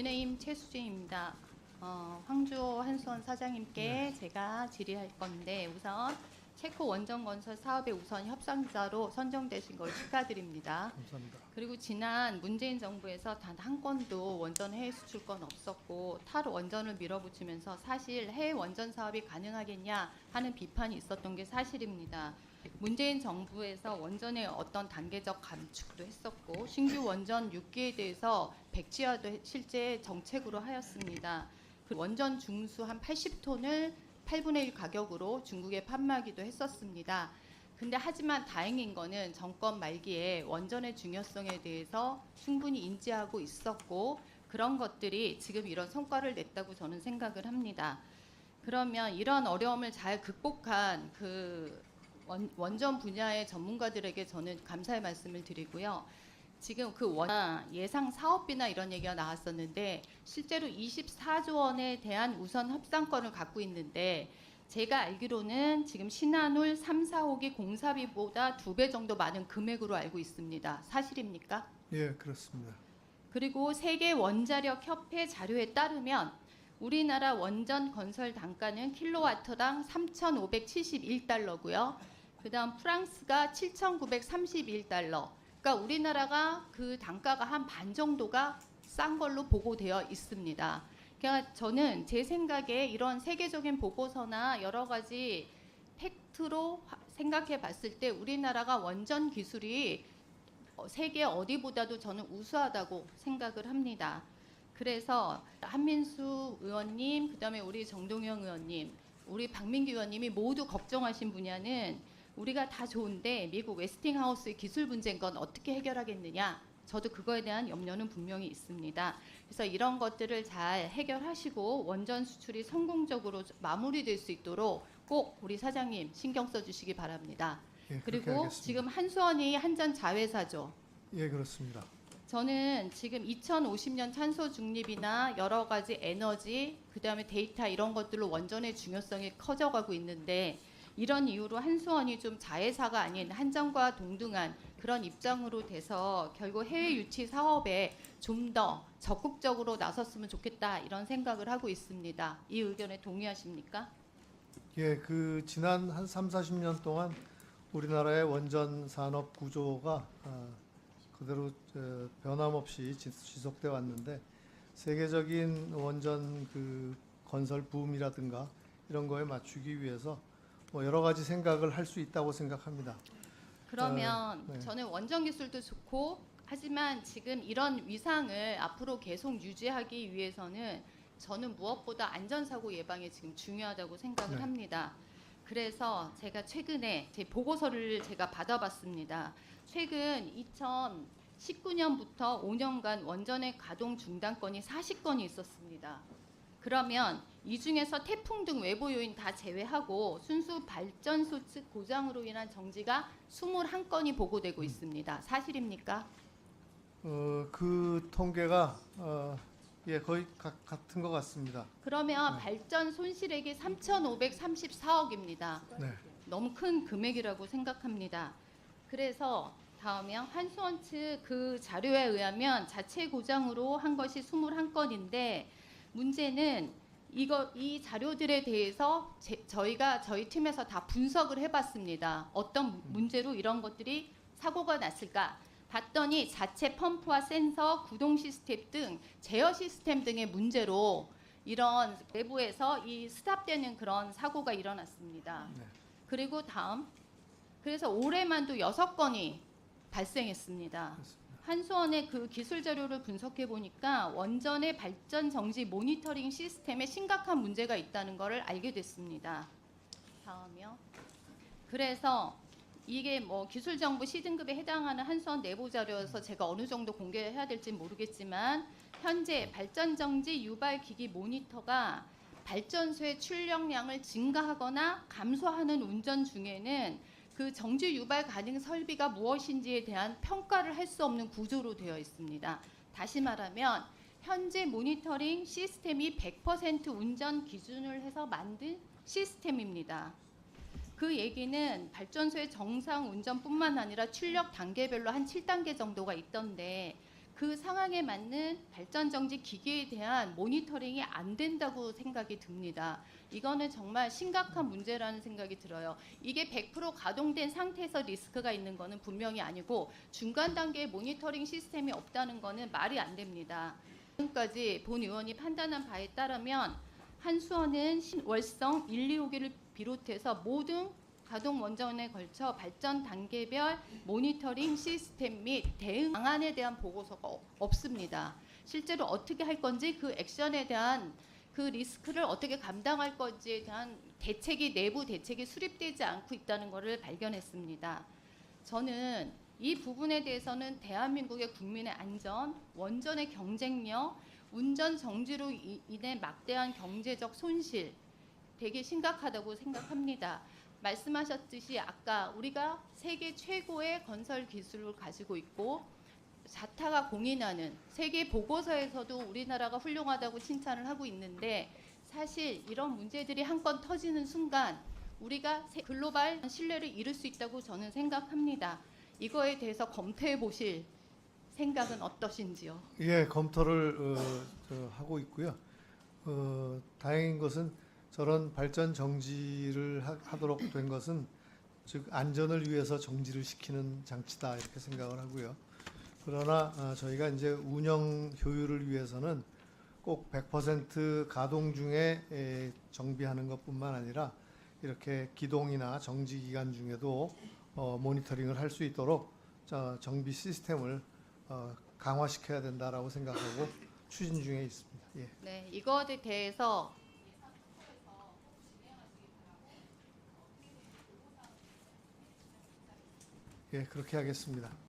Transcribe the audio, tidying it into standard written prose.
국민의힘 최수진입니다. 황주호 한수원 사장님께 제가 질의할 건데 우선 체코 원전건설 사업의 우선 협상자로 선정되신 걸 축하드립니다. 감사합니다. 그리고 지난 문재인 정부에서 단 한 건도 원전 해외 수출권 없었고 탈원전을 밀어붙이면서 사실 해외 원전 사업이 가능하겠냐 하는 비판이 있었던 게 사실입니다. 문재인 정부에서 원전의 어떤 단계적 감축도 했었고 신규 원전 6기에 대해서 백지화도 실제 정책으로 하였습니다. 그 원전 중수 한 80톤을 8분의 1 가격으로 중국에 판매하기도 했었습니다. 근데 하지만 다행인 거는 정권 말기에 원전의 중요성에 대해서 충분히 인지하고 있었고 그런 것들이 지금 이런 성과를 냈다고 저는 생각을 합니다. 그러면 이런 어려움을 잘 극복한 그 원전 분야의 전문가들에게 저는 감사의 말씀을 드리고요. 지금 그 예상 사업비나 이런 얘기가 나왔었는데 실제로 24조 원에 대한 우선 협상권을 갖고 있는데 제가 알기로는 지금 신한울 3, 4호기 공사비보다 2배 정도 많은 금액으로 알고 있습니다. 사실입니까? 예, 그렇습니다. 그리고 세계 원자력 협회 자료에 따르면 우리나라 원전 건설 단가는 킬로와트당 3,571달러고요. 그다음 프랑스가 7,931달러. 그러니까 우리나라가 그 단가가 한 반 정도가 싼 걸로 보고되어 있습니다. 그러니까 저는 제 생각에 이런 세계적인 보고서나 여러 가지 팩트로 생각해 봤을 때 우리나라가 원전 기술이 세계 어디보다도 저는 우수하다고 생각을 합니다. 그래서 한민수 의원님, 그다음에 우리 정동영 의원님, 우리 박민규 의원님이 모두 걱정하신 분야는 우리가 다 좋은데 미국 웨스팅하우스의 기술 문제인 건 어떻게 해결하겠느냐. 저도 그거에 대한 염려는 분명히 있습니다. 그래서 이런 것들을 잘 해결하시고 원전 수출이 성공적으로 마무리될 수 있도록 꼭 우리 사장님 신경 써주시기 바랍니다. 예, 그리고 지금 한수원이 한전 자회사죠. 예, 그렇습니다. 저는 지금 2050년 탄소 중립이나 여러 가지 에너지, 그다음에 데이터 이런 것들로 원전의 중요성이 커져가고 있는데 이런 이유로 한수원이 좀 자회사가 아닌 한전과 동등한 그런 입장으로 돼서 결국 해외 유치 사업에 좀 더 적극적으로 나섰으면 좋겠다 이런 생각을 하고 있습니다. 이 의견에 동의하십니까? 예, 그 지난 한 3, 40년 동안 우리나라의 원전 산업 구조가 그대로 변함없이 지속돼 왔는데 세계적인 원전 그 건설 붐이라든가 이런 거에 맞추기 위해서 뭐 여러 가지 생각을 할 수 있다고 생각합니다. 그러면 네. 저는 원전 기술도 좋고 하지만 지금 이런 위상을 앞으로 계속 유지하기 위해서는 저는 무엇보다 안전사고 예방이 지금 중요하다고 생각을 네. 합니다. 그래서 제가 최근에 제 보고서를 제가 받아봤습니다. 최근 2019년부터 5년간 원전의 가동 중단건이 40건이 있었습니다. 그러면 이 중에서 태풍 등 외부 요인 다 제외하고 순수 발전소 측 고장으로 인한 정지가 21건이 보고되고 있습니다. 사실입니까? 그 통계가 예, 거의 같은 것 같습니다. 그러면 네. 발전 손실액이 3,534억입니다. 네. 너무 큰 금액이라고 생각합니다. 그래서 다음에 한수원 측 그 자료에 의하면 자체 고장으로 한 것이 21건인데 문제는 이 자료들에 대해서 저희 팀에서 다 분석을 해봤습니다. 어떤 문제로 이런 것들이 사고가 났을까? 봤더니 자체 펌프와 센서, 구동 시스템 등 제어 시스템 등의 문제로 이런 내부에서 이 스탑되는 그런 사고가 일어났습니다. 네. 그리고 다음, 그래서 올해만도 6건이 발생했습니다. 그렇습니다. 한수원의 그 기술 자료를 분석해 보니까 원전의 발전 정지 모니터링 시스템에 심각한 문제가 있다는 것을 알게 됐습니다. 다음이요. 그래서 이게 뭐 기술 정보 C등급에 해당하는 한수원 내부 자료여서 제가 어느 정도 공개해야 될지 모르겠지만 현재 발전 정지 유발 기기 모니터가 발전소의 출력량을 증가하거나 감소하는 운전 중에는 그 정지 유발 가능 설비가 무엇인지에 대한 평가를 할 수 없는 구조로 되어 있습니다. 다시 말하면 현재 모니터링 시스템이 100% 운전 기준을 해서 만든 시스템입니다. 그 얘기는 발전소의 정상 운전뿐만 아니라 출력 단계별로 한 7단계 정도가 있던데 그 상황에 맞는 발전 정지 기계에 대한 모니터링이 안 된다고 생각이 듭니다. 이거는 정말 심각한 문제라는 생각이 들어요. 이게 100% 가동된 상태에서 리스크가 있는 거는 분명히 아니고 중간 단계의 모니터링 시스템이 없다는 거는 말이 안 됩니다. 지금까지 본 의원이 판단한 바에 따르면 한수원은 신월성 1, 2호기를 비롯해서 모든 가동 원전에 걸쳐 발전 단계별 모니터링 시스템 및 대응 방안에 대한 보고서가 없습니다. 실제로 어떻게 할 건지 그 액션에 대한 그 리스크를 어떻게 감당할 건지에 대한 내부 대책이 수립되지 않고 있다는 것을 발견했습니다. 저는 이 부분에 대해서는 대한민국의 국민의 안전, 원전의 경쟁력, 운전 정지로 인해 막대한 경제적 손실 되게 심각하다고 생각합니다. 말씀하셨듯이 아까 우리가 세계 최고의 건설 기술을 가지고 있고 자타가 공인하는 세계 보고서에서도 우리나라가 훌륭하다고 칭찬을 하고 있는데 사실 이런 문제들이 한 건 터지는 순간 우리가 글로벌 신뢰를 잃을 수 있다고 저는 생각합니다. 이거에 대해서 검토해 보실 생각은 어떠신지요? 예, 검토를 하고 있고요. 다행인 것은 저런 발전 정지를 하도록 된 것은 즉 안전을 위해서 정지를 시키는 장치다 이렇게 생각을 하고요. 그러나 저희가 이제 운영 효율을 위해서는 꼭 100% 가동 중에 정비하는 것뿐만 아니라 이렇게 기동이나 정지 기간 중에도 모니터링을 할 수 있도록 정비 시스템을 강화시켜야 된다라고 생각하고 추진 중에 있습니다. 예. 네, 이것에 대해서 예, 그렇게 하겠습니다.